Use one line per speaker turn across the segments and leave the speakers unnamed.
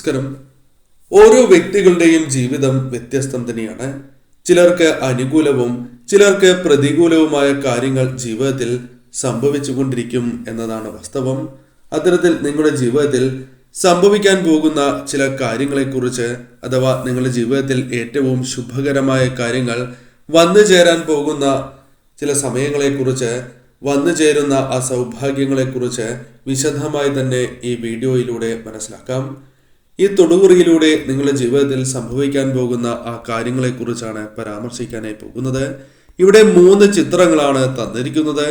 നമസ്കാരം. ഓരോ വ്യക്തികളുടെയും ജീവിതം വ്യത്യസ്തം തന്നെയാണ്. ചിലർക്ക് അനുകൂലവും ചിലർക്ക് പ്രതികൂലവുമായ കാര്യങ്ങൾ ജീവിതത്തിൽ സംഭവിച്ചുകൊണ്ടിരിക്കും എന്നതാണ് വാസ്തവം. അത്തരത്തിൽ നിങ്ങളുടെ ജീവിതത്തിൽ സംഭവിക്കാൻ പോകുന്ന ചില കാര്യങ്ങളെക്കുറിച്ച് അഥവാ നിങ്ങളുടെ ജീവിതത്തിൽ ഏറ്റവും ശുഭകരമായ കാര്യങ്ങൾ വന്നു ചേരാൻ പോകുന്ന ചില സമയങ്ങളെക്കുറിച്ച്, വന്നു ചേരുന്ന ആ സൗഭാഗ്യങ്ങളെക്കുറിച്ച് വിശദമായി തന്നെ ഈ വീഡിയോയിലൂടെ മനസ്സിലാക്കാം. ഈ തൊടുകുറിയിലൂടെ നിങ്ങളുടെ ജീവിതത്തിൽ സംഭവിക്കാൻ പോകുന്ന ആ കാര്യങ്ങളെക്കുറിച്ചാണ് പരാമർശിക്കാനായി പോകുന്നത്. ഇവിടെ 3 ചിത്രങ്ങളാണ് തന്നിരിക്കുന്നത്.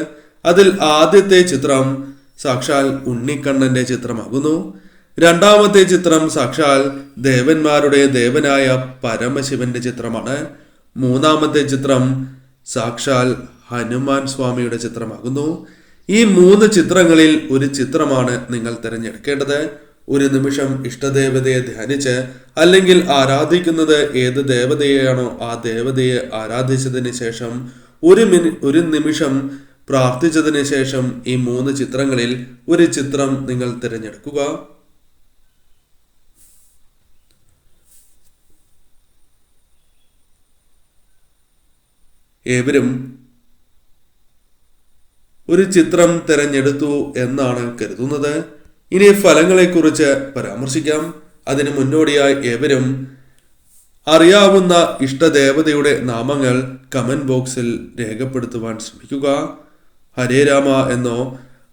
അതിൽ ആദ്യത്തെ ചിത്രം സാക്ഷാൽ ഉണ്ണിക്കണ്ണന്റെ ചിത്രമാകുന്നു. രണ്ടാമത്തെ ചിത്രം സാക്ഷാൽ ദേവന്മാരുടെ ദേവനായ പരമശിവന്റെ ചിത്രമാണ്. മൂന്നാമത്തെ ചിത്രം സാക്ഷാൽ ഹനുമാൻ സ്വാമിയുടെ ചിത്രമാകുന്നു. ഈ 3 ചിത്രങ്ങളിൽ ഒരു ചിത്രമാണ് നിങ്ങൾ തിരഞ്ഞെടുക്കേണ്ടത്. ഒരു നിമിഷം ഇഷ്ടദേവതയെ ധ്യാനിച്ച് അല്ലെങ്കിൽ ആരാധിക്കുന്നത് ഏത് ദേവതയെയാണോ ആ ദേവതയെ ആരാധിച്ചതിന് ശേഷം ഒരു നിമിഷം പ്രാർത്ഥിച്ചതിന് ശേഷം ഈ 3 ചിത്രങ്ങളിൽ ഒരു ചിത്രം നിങ്ങൾ തിരഞ്ഞെടുക്കുക. ഏവരും ഒരു ചിത്രം തിരഞ്ഞെടുത്തു എന്നാണ് കരുതുന്നത്. ഇനി ഫലങ്ങളെക്കുറിച്ച് പരാമർശിക്കാം. അതിനു മുന്നോടിയായി ഏവരും അറിയാവുന്ന ഇഷ്ടദേവതയുടെ നാമങ്ങൾ കമന്റ് ബോക്സിൽ രേഖപ്പെടുത്തുവാൻ ശ്രമിക്കുക. ഹരേ രാമ എന്നോ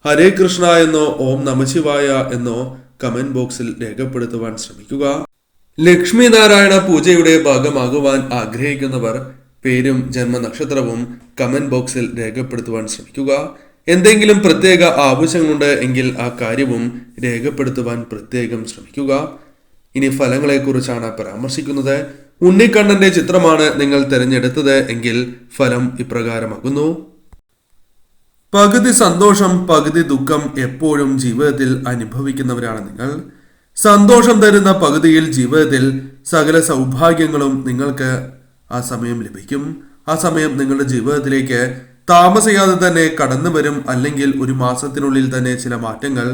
ഹരേ കൃഷ്ണ എന്നോ ഓം നമശിവായ എന്നോ കമന്റ് ബോക്സിൽ രേഖപ്പെടുത്തുവാൻ ശ്രമിക്കുക. ലക്ഷ്മി നാരായണ പൂജയുടെ ഭാഗമാകുവാൻ ആഗ്രഹിക്കുന്നവർ പേരും ജന്മനക്ഷത്രവും കമന്റ് ബോക്സിൽ രേഖപ്പെടുത്തുവാൻ ശ്രമിക്കുക. എന്തെങ്കിലും പ്രത്യേക ആവശ്യങ്ങളുണ്ട് എങ്കിൽ ആ കാര്യവും രേഖപ്പെടുത്തുവാൻ പ്രത്യേകം ശ്രമിക്കുക. ഇനി ഫലങ്ങളെക്കുറിച്ചാണ് പരാമർശിക്കുന്നത്. ഉണ്ണിക്കണ്ണന്റെ ചിത്രമാണ് നിങ്ങൾ തിരഞ്ഞെടുത്തത് എങ്കിൽ ഫലം ഇപ്രകാരമാകുന്നു. പകുതി സന്തോഷം പകുതി ദുഃഖം എപ്പോഴും ജീവിതത്തിൽ അനുഭവിക്കുന്നവരാണ് നിങ്ങൾ. സന്തോഷം തരുന്ന പകുതിയിൽ ജീവിതത്തിൽ സകല സൗഭാഗ്യങ്ങളും നിങ്ങൾക്ക് ആ സമയം ലഭിക്കും. ആ സമയം നിങ്ങളുടെ ജീവിതത്തിലേക്ക് താമസിയാതെ തന്നെ കടന്നു വരും. അല്ലെങ്കിൽ ഒരു മാസത്തിനുള്ളിൽ തന്നെ ചില മാറ്റങ്ങൾ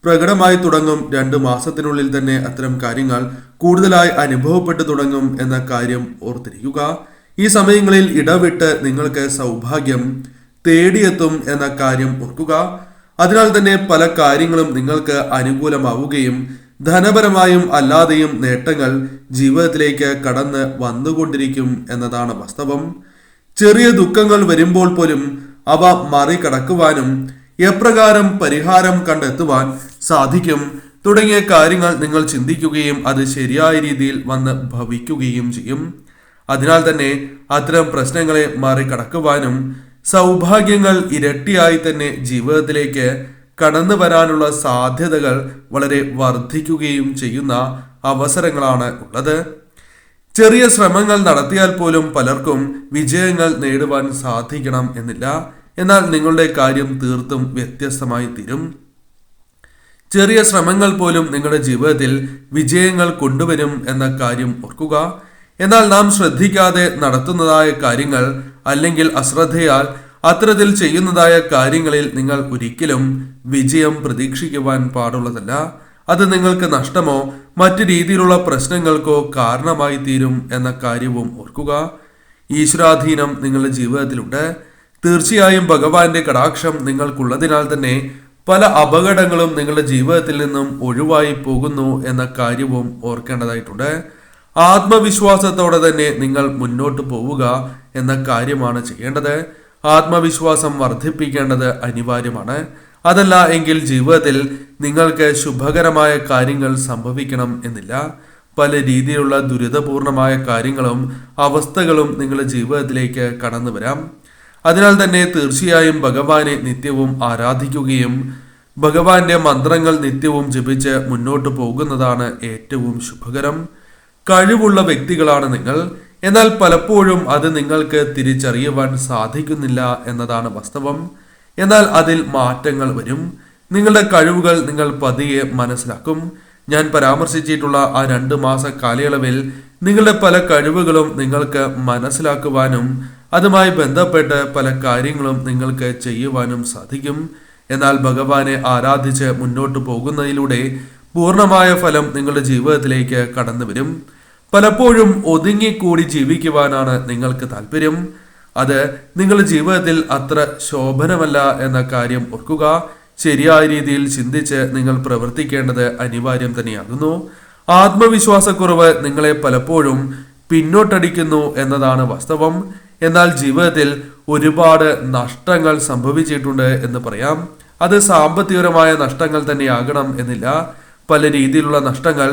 പ്രകടമായി തുടങ്ങും. 2 മാസത്തിനുള്ളിൽ തന്നെ അത്തരം കാര്യങ്ങൾ കൂടുതലായി അനുഭവപ്പെട്ടു തുടങ്ങും എന്ന കാര്യം ഓർത്തിരിക്കുക. ഈ സമയങ്ങളിൽ ഇടവിട്ട് നിങ്ങൾക്ക് സൗഭാഗ്യം തേടിയെത്തും എന്ന കാര്യം ഓർക്കുക. അതിനാൽ തന്നെ പല കാര്യങ്ങളും നിങ്ങൾക്ക് അനുകൂലമാവുകയും ധനപരമായും അല്ലാതെയും നേട്ടങ്ങൾ ജീവിതത്തിലേക്ക് കടന്ന് വന്നുകൊണ്ടിരിക്കും എന്നതാണ് വാസ്തവം. ചെറിയ ദുഃഖങ്ങൾ വരുമ്പോൾ പോലും അവ മറികടക്കുവാനും എപ്രകാരം പരിഹാരം കണ്ടെത്തുവാൻ സാധിക്കും തുടങ്ങിയ കാര്യങ്ങൾ നിങ്ങൾ ചിന്തിക്കുകയും അത് ശരിയായ രീതിയിൽ വന്ന് ഭവിക്കുകയും ചെയ്യും. അതിനാൽ തന്നെ അത്തരം പ്രശ്നങ്ങളെ മറികടക്കുവാനും സൗഭാഗ്യങ്ങൾ ഇരട്ടിയായി തന്നെ ജീവിതത്തിലേക്ക് കടന്നു വരാനുള്ള സാധ്യതകൾ വളരെ വർദ്ധിക്കുകയും ചെയ്യുന്ന അവസരങ്ങളാണ് ഉള്ളത്. ചെറിയ ശ്രമങ്ങൾ നടത്തിയാൽ പോലും പലർക്കും വിജയങ്ങൾ നേടുവാൻ സാധിക്കണം എന്നില്ല. എന്നാൽ നിങ്ങളുടെ കാര്യം തീർത്തും വ്യത്യസ്തമായി തീരും. ചെറിയ ശ്രമങ്ങൾ പോലും നിങ്ങളുടെ ജീവിതത്തിൽ വിജയങ്ങൾ കൊണ്ടുവരും എന്ന കാര്യം ഓർക്കുക. എന്നാൽ നാം ശ്രദ്ധിക്കാതെ നടത്തുന്നതായ കാര്യങ്ങൾ അല്ലെങ്കിൽ അശ്രദ്ധയാൽ അത്തരത്തിൽ ചെയ്യുന്നതായ കാര്യങ്ങളിൽ നിങ്ങൾ ഒരിക്കലും വിജയം പ്രതീക്ഷിക്കുവാൻ പാടുള്ളതല്ല. അത് നിങ്ങൾക്ക് നഷ്ടമോ മറ്റു രീതിയിലുള്ള പ്രശ്നങ്ങൾക്കോ കാരണമായി തീരും എന്ന കാര്യവും ഓർക്കുക. ഈശ്വരാധീനം നിങ്ങളുടെ ജീവിതത്തിലുണ്ട്. തീർച്ചയായും ഭഗവാന്റെ കടാക്ഷം നിങ്ങൾക്കുള്ളതിനാൽ തന്നെ പല അപകടങ്ങളും നിങ്ങളുടെ ജീവിതത്തിൽ നിന്നും ഒഴിവായി പോകുന്നു എന്ന കാര്യവും ഓർക്കേണ്ടതായിട്ടുണ്ട്. ആത്മവിശ്വാസത്തോടെ തന്നെ നിങ്ങൾ മുന്നോട്ട് പോവുക എന്ന കാര്യമാണ് ചെയ്യേണ്ടത്. ആത്മവിശ്വാസം വർദ്ധിപ്പിക്കേണ്ടത് അനിവാര്യമാണ്. അതല്ല എങ്കിൽ ജീവിതത്തിൽ നിങ്ങൾക്ക് ശുഭകരമായ കാര്യങ്ങൾ സംഭവിക്കണം എന്നില്ല. പല രീതിയിലുള്ള ദുരിതപൂർണമായ കാര്യങ്ങളും അവസ്ഥകളും നിങ്ങളുടെ ജീവിതത്തിലേക്ക് കടന്നു വരാം. അതിനാൽ തന്നെ തീർച്ചയായും ഭഗവാനെ നിത്യവും ആരാധിക്കുകയും ഭഗവാന്റെ മന്ത്രങ്ങൾ നിത്യവും ജപിച്ച് മുന്നോട്ട് പോകുന്നതാണ് ഏറ്റവും ശുഭകരം. കഴിവുള്ള വ്യക്തികളാണ് നിങ്ങൾ. എന്നാൽ പലപ്പോഴും അത് നിങ്ങൾക്ക് തിരിച്ചറിയുവാൻ സാധിക്കുന്നില്ല എന്നതാണ് വാസ്തവം. എന്നാൽ അതിൽ മാറ്റങ്ങൾ വരും. നിങ്ങളുടെ കഴിവുകൾ നിങ്ങൾ പതിയെ മനസ്സിലാക്കും. ഞാൻ പരാമർശിച്ചിട്ടുള്ള ആ 2 മാസ കാലയളവിൽ നിങ്ങളുടെ പല കഴിവുകളും നിങ്ങൾക്ക് മനസ്സിലാക്കുവാനും അതുമായി ബന്ധപ്പെട്ട് പല കാര്യങ്ങളും നിങ്ങൾക്ക് ചെയ്യുവാനും സാധിക്കും. എന്നാൽ ഭഗവാനെ ആരാധിച്ച് മുന്നോട്ട് പോകുന്നതിലൂടെ പൂർണ്ണമായ ഫലം നിങ്ങളുടെ ജീവിതത്തിലേക്ക് കടന്നു വരും. പലപ്പോഴും ഒതുങ്ങിക്കൂടി ജീവിക്കുവാനാണ് നിങ്ങൾക്ക് താല്പര്യം. അത് നിങ്ങളുടെ ജീവിതത്തിൽ അത്ര ശോഭനമല്ല എന്ന കാര്യം ഓർക്കുക. ശരിയായ രീതിയിൽ ചിന്തിച്ച് നിങ്ങൾ പ്രവർത്തിക്കേണ്ടത് അനിവാര്യം തന്നെയാകുന്നു. ആത്മവിശ്വാസക്കുറവ് നിങ്ങളെ പലപ്പോഴും പിന്നോട്ടടിക്കുന്നു എന്നതാണ് വാസ്തവം. എന്നാൽ ജീവിതത്തിൽ ഒരുപാട് നഷ്ടങ്ങൾ സംഭവിച്ചിട്ടുണ്ട് എന്ന് പറയാം. അത് സാമ്പത്തികപരമായ നഷ്ടങ്ങൾ തന്നെയാകണം എന്നില്ല. പല രീതിയിലുള്ള നഷ്ടങ്ങൾ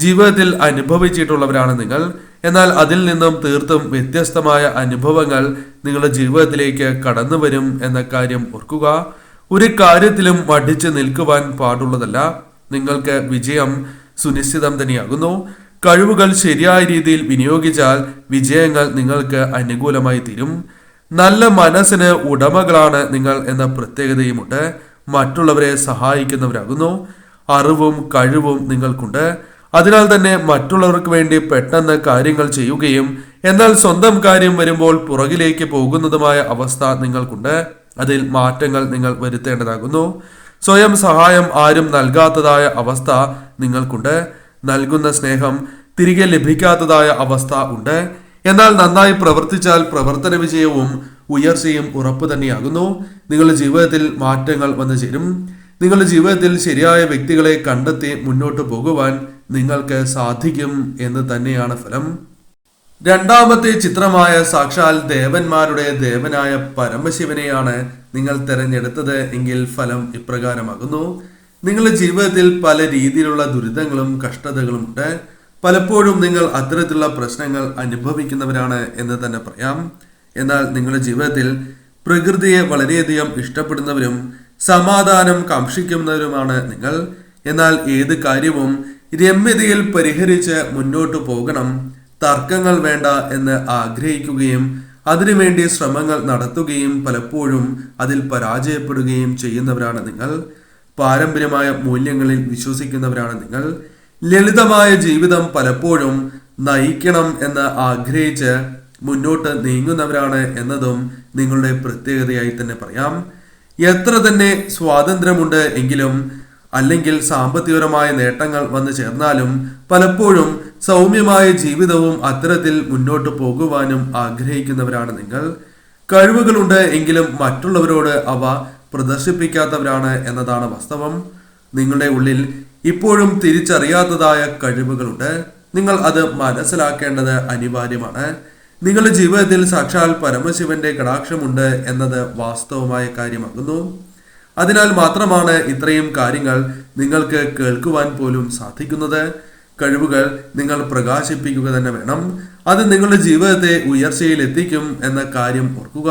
ജീവിതത്തിൽ അനുഭവിച്ചിട്ടുള്ളവരാണ് നിങ്ങൾ. എന്നാൽ അതിൽ നിന്നും തീർത്തും വ്യത്യസ്തമായ അനുഭവങ്ങൾ നിങ്ങളുടെ ജീവിതത്തിലേക്ക് കടന്നു വരും എന്ന കാര്യം ഓർക്കുക. ഒരു കാര്യത്തിലും മടിച്ചു നിൽക്കുവാൻ പാടുള്ളതല്ല. നിങ്ങൾക്ക് വിജയം സുനിശ്ചിതം തന്നെയാകുന്നു. കഴിവുകൾ ശരിയായ രീതിയിൽ വിനിയോഗിച്ചാൽ വിജയങ്ങൾ നിങ്ങൾക്ക് അനുകൂലമായി തീരും. നല്ല മനസ്സിന് ഉടമകളാണ് നിങ്ങൾ എന്ന പ്രത്യേകതയുമുണ്ട്. മറ്റുള്ളവരെ സഹായിക്കുന്നവരാകുന്നു. അറിവും കഴിവും നിങ്ങൾക്കുണ്ട്. അതിനാൽ തന്നെ മറ്റുള്ളവർക്ക് വേണ്ടി പെട്ടെന്ന് കാര്യങ്ങൾ ചെയ്യുകയും എന്നാൽ സ്വന്തം കാര്യം വരുമ്പോൾ പുറകിലേക്ക് പോകുന്നതുമായ അവസ്ഥ നിങ്ങൾക്കുണ്ട്. അതിൽ മാറ്റങ്ങൾ നിങ്ങൾ വരുത്തേണ്ടതാകുന്നു. സ്വയം സഹായം ആരും നൽകാത്തതായ അവസ്ഥ നിങ്ങൾക്കുണ്ട്. നൽകുന്ന സ്നേഹം തിരികെ ലഭിക്കാത്തതായ അവസ്ഥ ഉണ്ട്. എന്നാൽ നന്നായി പ്രവർത്തിച്ചാൽ പ്രവർത്തന വിജയവും ഉയർച്ചയും ഉറപ്പ് തന്നെയാകുന്നു. നിങ്ങളുടെ ജീവിതത്തിൽ മാറ്റങ്ങൾ വന്നു ചേരും. നിങ്ങളുടെ ജീവിതത്തിൽ ശരിയായ വ്യക്തികളെ കണ്ടെത്തി മുന്നോട്ട് പോകുവാൻ നിങ്ങൾക്ക് സാധിക്കും എന്ന് തന്നെയാണ് ഫലം. രണ്ടാമത്തെ ചിത്രമായ സാക്ഷാൽ ദേവന്മാരുടെ ദേവനായ പരമശിവനെയാണ് നിങ്ങൾ തിരഞ്ഞെടുത്തത് എങ്കിൽ ഫലം ഇപ്രകാരമാകുന്നു. നിങ്ങളുടെ ജീവിതത്തിൽ പല രീതിയിലുള്ള ദുരിതങ്ങളും കഷ്ടതകളും ഉണ്ട്. പലപ്പോഴും നിങ്ങൾ അത്തരത്തിലുള്ള പ്രശ്നങ്ങൾ അനുഭവിക്കുന്നവരാണ് എന്ന് തന്നെ പറയാം. എന്നാൽ നിങ്ങളുടെ ജീവിതത്തിൽ പ്രകൃതിയെ വളരെയധികം ഇഷ്ടപ്പെടുന്നവരും സമാധാനം കാക്ഷിക്കുന്നവരുമാണ് നിങ്ങൾ. എന്നാൽ ഏത് കാര്യവും രമ്യതയിൽ പരിഹരിച്ച് മുന്നോട്ട് പോകണം, തർക്കങ്ങൾ വേണ്ട എന്ന് ആഗ്രഹിക്കുകയും അതിനുവേണ്ടി ശ്രമങ്ങൾ നടത്തുകയും പലപ്പോഴും അതിൽ പരാജയപ്പെടുകയും ചെയ്യുന്നവരാണ് നിങ്ങൾ. പാരമ്പര്യമായ മൂല്യങ്ങളിൽ വിശ്വസിക്കുന്നവരാണ് നിങ്ങൾ. ലളിതമായ ജീവിതം പലപ്പോഴും നയിക്കണം എന്ന് ആഗ്രഹിച്ച് മുന്നോട്ട് നീങ്ങുന്നവരാണ് എന്നതും നിങ്ങളുടെ പ്രത്യേകതയായി തന്നെ പറയാം. എത്ര തന്നെ സ്വാതന്ത്ര്യമുണ്ട് എങ്കിലും അല്ലെങ്കിൽ സാമ്പത്തികപരമായ നേട്ടങ്ങൾ വന്നു ചേർന്നാലും പലപ്പോഴും സൗമ്യമായ ജീവിതവും അത്തരത്തിൽ മുന്നോട്ട് പോകുവാനും ആഗ്രഹിക്കുന്നവരാണ് നിങ്ങൾ. കഴിവുകളുണ്ട് എങ്കിലും മറ്റുള്ളവരോട് അവ പ്രദർശിപ്പിക്കാത്തവരാണ് എന്നതാണ് വാസ്തവം. നിങ്ങളുടെ ഉള്ളിൽ ഇപ്പോഴും തിരിച്ചറിയാത്തതായ കഴിവുകളുണ്ട്. നിങ്ങൾ അത് മനസ്സിലാക്കേണ്ടത് അനിവാര്യമാണ്. നിങ്ങളുടെ ജീവിതത്തിൽ സാക്ഷാൽ പരമശിവന്റെ കടാക്ഷമുണ്ട് എന്നത് വാസ്തവമായ കാര്യമാകുന്നു. അതിനാൽ മാത്രമാണ് ഇത്രയും കാര്യങ്ങൾ നിങ്ങൾക്ക് കേൾക്കുവാൻ പോലും സാധിക്കുന്നത്. കഴിവുകൾ നിങ്ങൾ പ്രകാശിപ്പിക്കുക തന്നെ വേണം. അത് നിങ്ങളുടെ ജീവിതത്തെ ഉയർച്ചയിൽ എത്തിക്കും എന്ന കാര്യം ഓർക്കുക.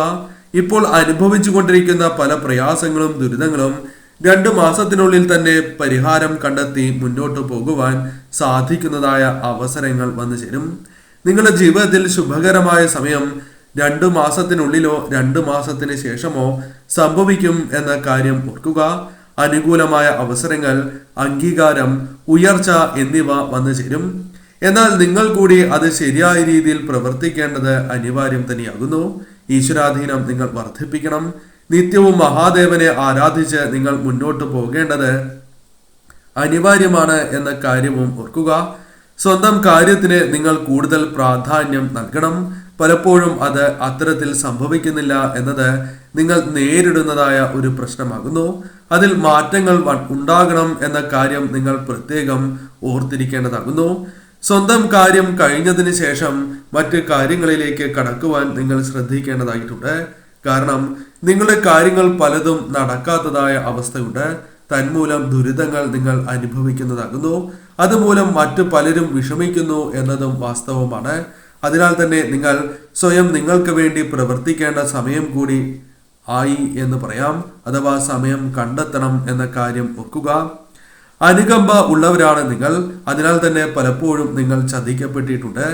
ഇപ്പോൾ അനുഭവിച്ചു കൊണ്ടിരിക്കുന്ന പല പ്രയാസങ്ങളും ദുരിതങ്ങളും 2 മാസത്തിനുള്ളിൽ തന്നെ പരിഹാരം കണ്ടെത്തി മുന്നോട്ട് പോകുവാൻ സാധിക്കുന്നതായ അവസരങ്ങൾ വന്നു ചേരും. നിങ്ങളുടെ ജീവിതത്തിൽ ശുഭകരമായ സമയം 2 മാസത്തിനുള്ളിലോ 2 മാസത്തിന് ശേഷമോ സംഭവിക്കും എന്ന കാര്യം ഓർക്കുക. അനുകൂലമായ അവസരങ്ങൾ, അംഗീകാരം, ഉയർച്ച എന്നിവ വന്നു ചേരും. എന്നാൽ നിങ്ങൾ കൂടി അത് ശരിയായ രീതിയിൽ പ്രവർത്തിക്കേണ്ടത് അനിവാര്യം തന്നെയാകുന്നു. ഈശ്വരാധീനം നിങ്ങൾ വർദ്ധിപ്പിക്കണം. നിത്യവും മഹാദേവനെ ആരാധിച്ച് നിങ്ങൾ മുന്നോട്ട് പോകേണ്ടത് അനിവാര്യമാണ് എന്ന കാര്യവും ഓർക്കുക. സ്വന്തം കാര്യത്തിന് നിങ്ങൾ കൂടുതൽ പ്രാധാന്യം നൽകണം. പലപ്പോഴും അത് അത്തരത്തിൽ സംഭവിക്കുന്നില്ല എന്നത് നിങ്ങൾ നേരിടുന്നതായ ഒരു പ്രശ്നമാകുന്നു. അതിൽ മാറ്റങ്ങൾ ഉണ്ടാകണം എന്ന കാര്യം നിങ്ങൾ പ്രത്യേകം ഓർത്തിരിക്കേണ്ടതാകുന്നു. സ്വന്തം കാര്യം കഴിഞ്ഞതിന് ശേഷം മറ്റ് കാര്യങ്ങളിലേക്ക് കടക്കുവാൻ നിങ്ങൾ ശ്രദ്ധിക്കേണ്ടതായിട്ടുണ്ട്. കാരണം നിങ്ങളുടെ കാര്യങ്ങൾ പലതും നടക്കാത്തതായ അവസ്ഥയുണ്ട്. തന്മൂലം ദുരിതങ്ങൾ നിങ്ങൾ അനുഭവിക്കുന്നതാകുന്നു. അതുമൂലം മറ്റു പലരും വിഷമിക്കുന്നു എന്നതും വാസ്തവമാണ്. അതിനാൽ തന്നെ നിങ്ങൾ സ്വയം നിങ്ങൾക്ക് വേണ്ടി പ്രവർത്തിക്കേണ്ട സമയം കൂടി ആയി എന്ന് പറയാം. അഥവാ സമയം കണ്ടെത്തണം എന്ന കാര്യം ഓർക്കുക. അനുകമ്പ ഉള്ളവരാണ് നിങ്ങൾ. അതിനാൽ തന്നെ പലപ്പോഴും നിങ്ങൾ ചതിക്കപ്പെട്ടിട്ടുണ്ട്.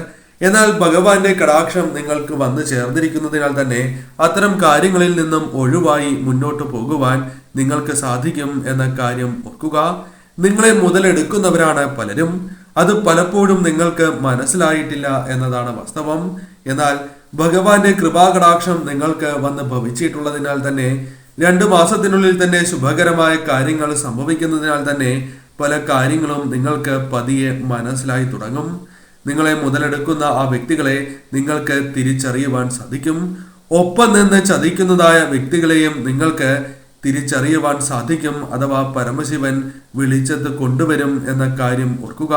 എന്നാൽ ഭഗവാന്റെ കടാക്ഷം നിങ്ങൾക്ക് വന്നു ചേർന്നിരിക്കുന്നതിനാൽ തന്നെ അത്തരം കാര്യങ്ങളിൽ നിന്നും ഒഴിവായി മുന്നോട്ട് പോകുവാൻ നിങ്ങൾക്ക് സാധിക്കും എന്ന കാര്യം ഓർക്കുക. നിങ്ങളെ മുതലെടുക്കുന്നവരാണ് പലരും. അത് പലപ്പോഴും നിങ്ങൾക്ക് മനസ്സിലായിട്ടില്ല എന്നതാണ് വാസ്തവം. എന്നാൽ ഭഗവാന്റെ കൃപാകടാക്ഷം നിങ്ങൾക്ക് വന്ന് ഭവിച്ചിട്ടുള്ളതിനാൽ തന്നെ 2 മാസത്തിനുള്ളിൽ തന്നെ ശുഭകരമായ കാര്യങ്ങൾ സംഭവിക്കുന്നതിനാൽ തന്നെ പല കാര്യങ്ങളും നിങ്ങൾക്ക് പതിയെ മനസ്സിലായി തുടങ്ങും. നിങ്ങളെ മുതലെടുക്കുന്ന ആ വ്യക്തികളെ നിങ്ങൾക്ക് തിരിച്ചറിയുവാൻ സാധിക്കും. ഒപ്പം നിന്ന് ചതിക്കുന്നതായ വ്യക്തികളെയും നിങ്ങൾക്ക് തിരിച്ചറിയുവാൻ സാധിക്കും. അഥവാ പരമശിവൻ വിളിച്ചത് കൊണ്ടുവരും എന്ന കാര്യം ഓർക്കുക.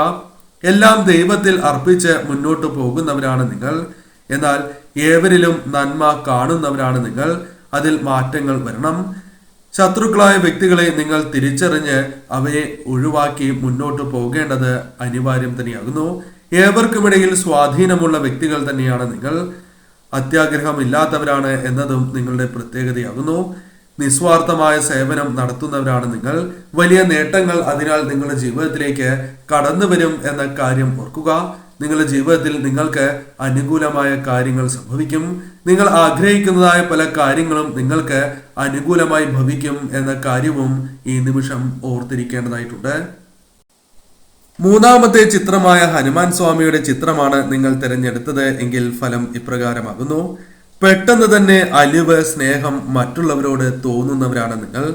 എല്ലാം ദൈവത്തിൽ അർപ്പിച്ച് മുന്നോട്ട് പോകുന്നവരാണ് നിങ്ങൾ. എന്നാൽ ഏവരിലും നന്മ കാണുന്നവരാണ് നിങ്ങൾ. അതിൽ മാറ്റങ്ങൾ വരണം. ശത്രുക്കളായ വ്യക്തികളെ നിങ്ങൾ തിരിച്ചറിഞ്ഞ് അവയെ ഒഴിവാക്കി മുന്നോട്ട് പോകേണ്ടത് അനിവാര്യം തന്നെയാകുന്നു. ഏവർക്കുമിടയിൽ സ്വാധീനമുള്ള വ്യക്തികൾ തന്നെയാണ് നിങ്ങൾ. അത്യാഗ്രഹമില്ലാത്തവരാണ് എന്നതും നിങ്ങളുടെ പ്രത്യേകതയാകുന്നു. നിസ്വാർത്ഥമായ സേവനം നടത്തുന്നവരാണ് നിങ്ങൾ. വലിയ നേട്ടങ്ങൾ അതിനാൽ നിങ്ങളുടെ ജീവിതത്തിലേക്ക് കടന്നു വരും എന്ന കാര്യം ഓർക്കുക. നിങ്ങളുടെ ജീവിതത്തിൽ നിങ്ങൾക്ക് അനുകൂലമായ കാര്യങ്ങൾ സംഭവിക്കും. നിങ്ങൾ ആഗ്രഹിക്കുന്നതായ പല കാര്യങ്ങളും നിങ്ങൾക്ക് അനുകൂലമായി ഭവിക്കും എന്ന കാര്യവും ഈ നിമിഷം ഓർത്തിരിക്കേണ്ടതായിട്ടുണ്ട്. മൂന്നാമത്തെ ചിത്രമായ ഹനുമാൻ സ്വാമിയുടെ ചിത്രമാണ് നിങ്ങൾ തിരഞ്ഞെടുത്തത് എങ്കിൽ ഫലം ഇപ്രകാരമാകുന്നു. പെട്ടെന്ന് തന്നെ അലിവ്, സ്നേഹം മറ്റുള്ളവരോട് തോന്നുന്നവരാണ് നിങ്ങൾ.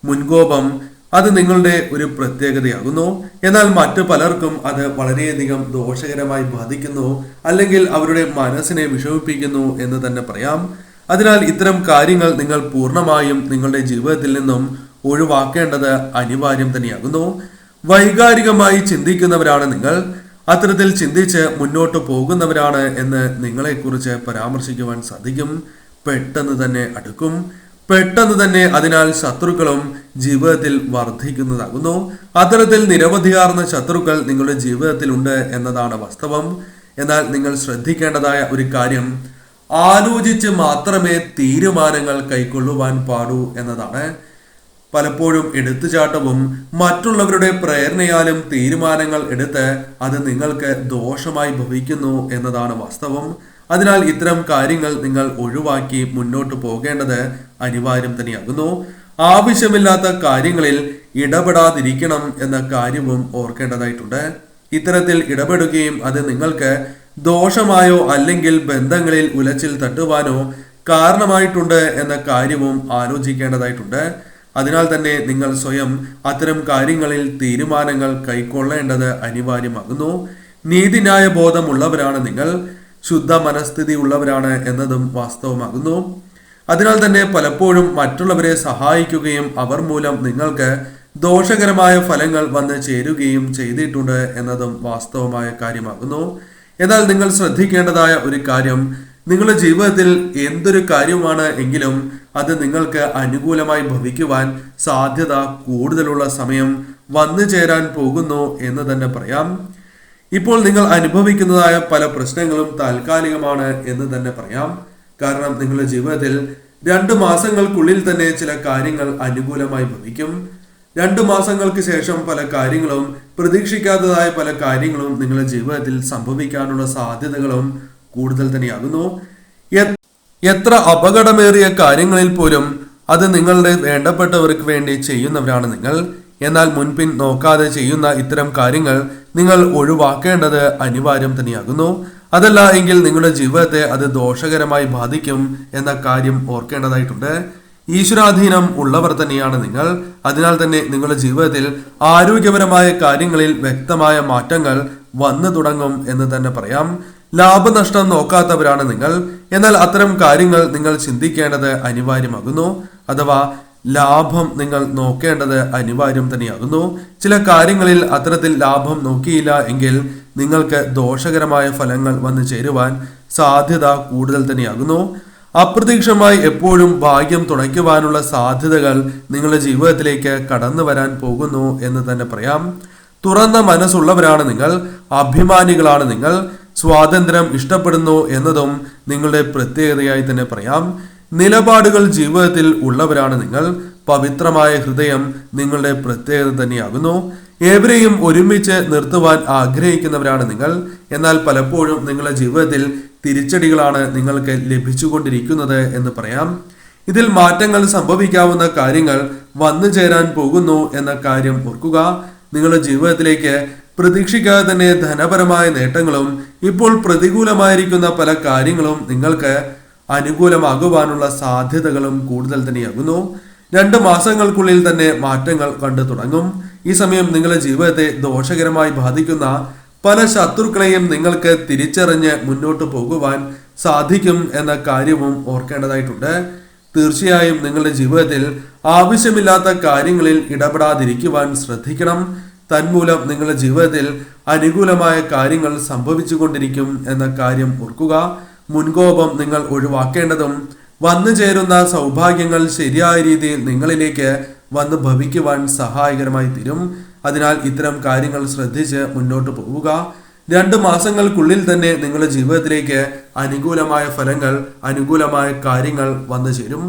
മുൻകോപം അത് നിങ്ങളുടെ ഒരു പ്രത്യേകതയാകുന്നു. എന്നാൽ മറ്റു പലർക്കും അത് വളരെയധികം ദോഷകരമായി ബാധിക്കുന്നു, അല്ലെങ്കിൽ അവരുടെ മനസ്സിനെ വിഷമിപ്പിക്കുന്നു എന്ന് തന്നെ പറയാം. അതിനാൽ ഇത്തരം കാര്യങ്ങൾ നിങ്ങൾ പൂർണ്ണമായും നിങ്ങളുടെ ജീവിതത്തിൽ നിന്നും ഒഴിവാക്കേണ്ടത് അനിവാര്യം തന്നെയാകുന്നു. വൈകാരികമായി ചിന്തിക്കുന്നവരാണ് നിങ്ങൾ. അത്തരത്തിൽ ചിന്തിച്ച് മുന്നോട്ട് പോകുന്നവരാണ് എന്ന് നിങ്ങളെക്കുറിച്ച് പരാമർശിക്കുവാൻ സാധിക്കും. പെട്ടെന്ന് തന്നെ അടുക്കും, പെട്ടെന്ന് തന്നെ അതിനാൽ ശത്രുക്കളും ജീവിതത്തിൽ വർദ്ധിക്കുന്നതാകുന്നു. അത്തരത്തിൽ നിരവധിയാർന്ന ശത്രുക്കൾ നിങ്ങളുടെ ജീവിതത്തിലുണ്ട് എന്നതാണ് വാസ്തവം. എന്നാൽ നിങ്ങൾ ശ്രദ്ധിക്കേണ്ടതായ ഒരു കാര്യം, ആലോചിച്ച് മാത്രമേ തീരുമാനങ്ങൾ കൈക്കൊള്ളുവാൻ പാടൂ എന്നതാണ്. പലപ്പോഴും എടുത്തുചാട്ടവും മറ്റുള്ളവരുടെ പ്രേരണയാലും തീരുമാനങ്ങൾ എടുത്ത് അത് നിങ്ങൾക്ക് ദോഷമായി ഭവിക്കുന്നു എന്നതാണ് വാസ്തവം. അതിനാൽ ഇത്തരം കാര്യങ്ങൾ നിങ്ങൾ ഒഴിവാക്കി മുന്നോട്ട് പോകേണ്ടത് അനിവാര്യം തന്നെയാകുന്നു. ആവശ്യമില്ലാത്ത കാര്യങ്ങളിൽ ഇടപെടാതിരിക്കണം എന്ന കാര്യവും ഓർക്കേണ്ടതായിട്ടുണ്ട്. ഇത്തരത്തിൽ ഇടപെടുകയും അത് നിങ്ങൾക്ക് ദോഷമായോ അല്ലെങ്കിൽ ബന്ധങ്ങളിൽ ഉലച്ചിൽ തട്ടുവാനോ കാരണമായിട്ടുണ്ട് എന്ന കാര്യവും ആലോചിക്കേണ്ടതായിട്ടുണ്ട്. അതിനാൽ തന്നെ നിങ്ങൾ സ്വയം അത്തരം കാര്യങ്ങളിൽ തീരുമാനങ്ങൾ കൈക്കൊള്ളേണ്ടത് അനിവാര്യമാകുന്നു. നീതിന്യായ ബോധമുള്ളവരാണ് നിങ്ങൾ. ശുദ്ധ മനസ്ഥിതി ഉള്ളവരാണ് എന്നതും വാസ്തവമാകുന്നു. അതിനാൽ തന്നെ പലപ്പോഴും മറ്റുള്ളവരെ സഹായിക്കുകയും അവർ മൂലം നിങ്ങൾക്ക് ദോഷകരമായ ഫലങ്ങൾ വന്ന് ചേരുകയും ചെയ്തിട്ടുണ്ട് എന്നതും വാസ്തവമായ കാര്യമാകുന്നു. എന്നാൽ നിങ്ങൾ ശ്രദ്ധിക്കേണ്ടതായ ഒരു കാര്യം, നിങ്ങളുടെ ജീവിതത്തിൽ എന്തൊരു കാര്യമാണ് എങ്കിലും അത് നിങ്ങൾക്ക് അനുകൂലമായി ഭവിക്കുവാൻ സാധ്യത കൂടുതലുള്ള സമയം വന്നു ചേരാൻ പോകുന്നു എന്ന് തന്നെ പറയാം. ഇപ്പോൾ നിങ്ങൾ അനുഭവിക്കുന്നതായ പല പ്രശ്നങ്ങളും താൽക്കാലികമാണ് എന്ന് തന്നെ പറയാം. കാരണം നിങ്ങളുടെ ജീവിതത്തിൽ 2 മാസങ്ങൾക്കുള്ളിൽ തന്നെ ചില കാര്യങ്ങൾ അനുകൂലമായി ഭവിക്കും. 2 മാസങ്ങൾക്ക് ശേഷം പല കാര്യങ്ങളും, പ്രതീക്ഷിക്കാത്തതായ പല കാര്യങ്ങളും നിങ്ങളുടെ ജീവിതത്തിൽ സംഭവിക്കാനുള്ള സാധ്യതകളും കൂടുതൽ തന്നെയാകുന്നു. എത്ര അപകടമേറിയ കാര്യങ്ങളിൽ പോലും അത് നിങ്ങളുടെ വേണ്ടപ്പെട്ടവർക്ക് വേണ്ടി ചെയ്യുന്നവരാണ് നിങ്ങൾ. എന്നാൽ മുൻപിൻ നോക്കാതെ ചെയ്യുന്ന ഇത്തരം കാര്യങ്ങൾ നിങ്ങൾ ഒഴിവാക്കേണ്ടത് അനിവാര്യം തന്നെയാകുന്നു. അതല്ല എങ്കിൽ നിങ്ങളുടെ ജീവിതത്തെ അത് ദോഷകരമായി ബാധിക്കും എന്ന കാര്യം ഓർക്കേണ്ടതായിട്ടുണ്ട്. ഈശ്വരാധീനം ഉള്ളവർ തന്നെയാണ് നിങ്ങൾ. അതിനാൽ തന്നെ നിങ്ങളുടെ ജീവിതത്തിൽ ആരോഗ്യപരമായ കാര്യങ്ങളിൽ വ്യക്തമായ മാറ്റങ്ങൾ വന്നു തുടങ്ങും എന്ന് തന്നെ പറയാം. ലാഭനഷ്ടം നോക്കാത്തവരാണ് നിങ്ങൾ. എന്നാൽ അത്തരം കാര്യങ്ങൾ നിങ്ങൾ ചിന്തിക്കേണ്ടത് അനിവാര്യമാകുന്നു. അഥവാ ലാഭം നിങ്ങൾ നോക്കേണ്ടത് അനിവാര്യം തന്നെയാകുന്നു. ചില കാര്യങ്ങളിൽ അത്തരത്തിൽ ലാഭം നോക്കിയില്ല എങ്കിൽ നിങ്ങൾക്ക് ദോഷകരമായ ഫലങ്ങൾ വന്നു ചേരുവാൻ സാധ്യത കൂടുതൽ തന്നെയാകുന്നു. അപ്രതീക്ഷിതമായി എപ്പോഴും ഭാഗ്യം തുണയ്ക്കുവാനുള്ള സാധ്യതകൾ നിങ്ങളുടെ ജീവിതത്തിലേക്ക് കടന്നു വരാൻ പോകുന്നു എന്ന് തന്നെ പറയാം. തുറന്ന മനസ്സുള്ളവരാണ് നിങ്ങൾ. അഭിമാനികളാണ് നിങ്ങൾ. സ്വാതന്ത്ര്യം ഇഷ്ടപ്പെടുന്നു എന്നതും നിങ്ങളുടെ പ്രത്യേകതയായി തന്നെ പറയാം. നിലപാടുകൾ ജീവിതത്തിൽ ഉള്ളവരാണ് നിങ്ങൾ. പവിത്രമായ ഹൃദയം നിങ്ങളുടെ പ്രത്യേകത തന്നെയാകുന്നു. ഏവരെയും ഒരുമിച്ച് നിർത്തുവാൻ ആഗ്രഹിക്കുന്നവരാണ് നിങ്ങൾ. എന്നാൽ പലപ്പോഴും നിങ്ങളുടെ ജീവിതത്തിൽ തിരിച്ചടികളാണ് നിങ്ങൾക്ക് ലഭിച്ചുകൊണ്ടിരിക്കുന്നത് എന്ന് പറയാം. ഇതിൽ മാറ്റങ്ങൾ സംഭവിക്കാവുന്ന കാര്യങ്ങൾ വന്നു ചേരാൻ പോകുന്നു എന്ന കാര്യം ഓർക്കുക. നിങ്ങളുടെ ജീവിതത്തിലേക്ക് പ്രതീക്ഷിക്കാതെ തന്നെ ധനപരമായ നേട്ടങ്ങളും ഇപ്പോൾ പ്രതികൂലമായിരിക്കുന്ന പല കാര്യങ്ങളും നിങ്ങൾക്ക് അനുകൂലമാകുവാനുള്ള സാധ്യതകളും കൂടുതൽ തന്നെയാകുന്നു. 2 മാസങ്ങൾക്കുള്ളിൽ തന്നെ മാറ്റങ്ങൾ കണ്ടു തുടങ്ങും. ഈ സമയം നിങ്ങളുടെ ജീവിതത്തെ ദോഷകരമായി ബാധിക്കുന്ന പല ശത്രുക്കളെയും നിങ്ങൾക്ക് തിരിച്ചറിഞ്ഞ് മുന്നോട്ട് പോകുവാൻ സാധിക്കും എന്ന കാര്യവും ഓർക്കേണ്ടതായിട്ടുണ്ട്. തീർച്ചയായും നിങ്ങളുടെ ജീവിതത്തിൽ ആവശ്യമില്ലാത്ത കാര്യങ്ങളിൽ ഇടപെടാതിരിക്കുവാൻ ശ്രദ്ധിക്കണം. തന്മൂലം നിങ്ങളുടെ ജീവിതത്തിൽ അനുകൂലമായ കാര്യങ്ങൾ സംഭവിച്ചുകൊണ്ടിരിക്കും എന്ന കാര്യം ഓർക്കുക. മുൻകോപം നിങ്ങൾ ഒഴിവാക്കേണ്ടതും വന്നു ചേരുന്ന സൗഭാഗ്യങ്ങൾ ശരിയായ രീതിയിൽ നിങ്ങളിലേക്ക് വന്ന് ഭവിക്കുവാൻ സഹായകരമായി തീരും. അതിനാൽ ഇത്തരം കാര്യങ്ങൾ ശ്രദ്ധിച്ച് മുന്നോട്ട് പോവുക. 2 മാസങ്ങൾക്കുള്ളിൽ തന്നെ നിങ്ങളുടെ ജീവിതത്തിലേക്ക് അനുകൂലമായ ഫലങ്ങൾ, അനുകൂലമായ കാര്യങ്ങൾ വന്നു ചേരും.